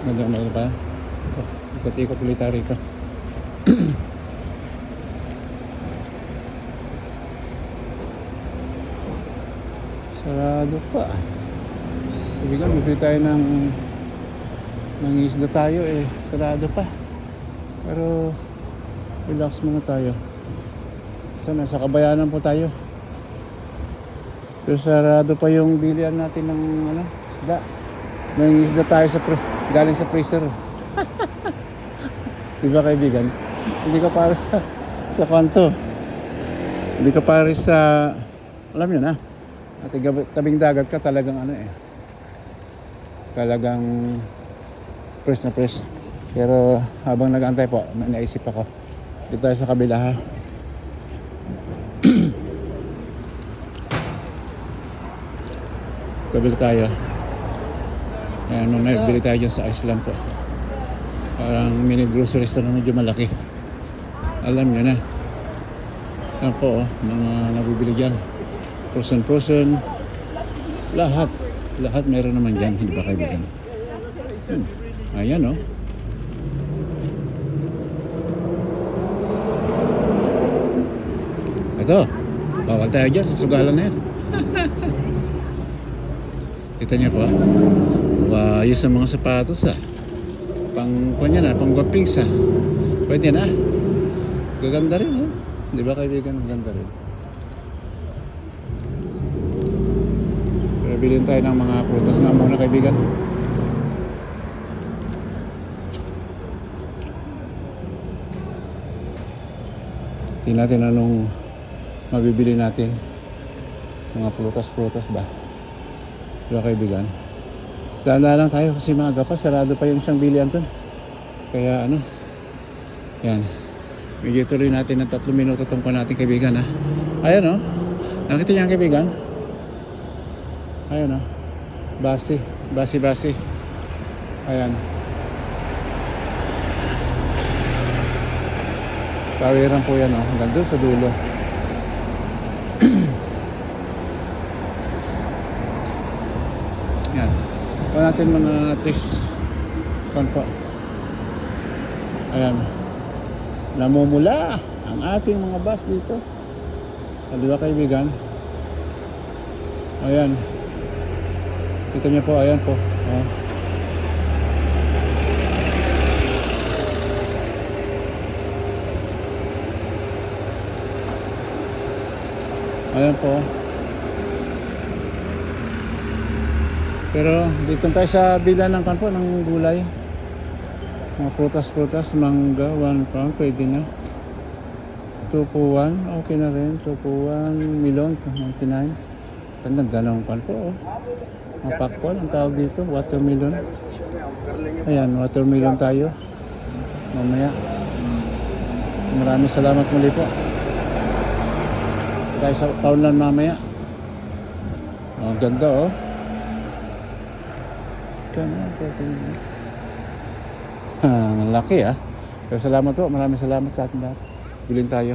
Ganda na ba? Ikot-ikot ulit tayo rito. Sarado pa. Ibigan, bibili tayo ng isda tayo eh. Sarado pa. Pero relax muna tayo. Sana sa Kabayanan po tayo. Pero sarado pa yung bilihan natin ng isda. May isda tayo galing sa freezer. Diba kaibigan? Hindi ka para sa kwanto. Hindi ka para sa, alam nyo na, at tabing dagat ka talagang talagang fresh na fresh. Pero habang nag-aantay po, may naisip ako. Dito tayo sa kabila ha. Kabila tayo. Ayan, nagbili tayo dyan sa Iceland po. Parang mini grocery store na medyo malaki. Alam nyo na. Yan po, mga nabibili dyan. Frozen. Lahat meron naman dyan. Hindi ba kaibigan? Ayan o. Ito. Bawal tayo dyan. Sa sugalan na yan. Kita niyo po. Ayos ang mga sapatos pang guwapings pwede na. Gaganda rin di ba kaibigan? Ganda rin. Pero bilhin tayo ng mga prutas nga muna kaibigan. Tingnan natin anong mabibili natin. Mga prutas ba? Di ba kaibigan? Daan lang tayo kasi maaga pa, sarado pa yung isang bilihan dun. Kaya yan. Medyo tuloy natin ng 3 minuto itong pa natin kaibigan ha. Ayan nakita niya ang kaibigan? Ayan basi. Ayan. Tawiran po yan hanggang doon sa dulo. Yan. Kuha natin mga at least po. Ayan. Namumula ang ating mga bus dito. Di ba kaibigan? Ayan. Kita niyo po, ayan po. Ayan po. Pero dito tayo sa bila ng gulay. Mga prutas, mangga, 1 pound, pwede na. 2 po 1, okay na rin. 2 po 1, melon, 99. Ganda ng po Mga pakwan, ang tawag dito, watermelon. Ayan, watermelon tayo. Mamaya. So, maraming salamat muli po. Tayo sa Paulan mamaya. Ganda Ang laki Pero salamat po, maraming salamat sa ating lahat. Bilhin tayo.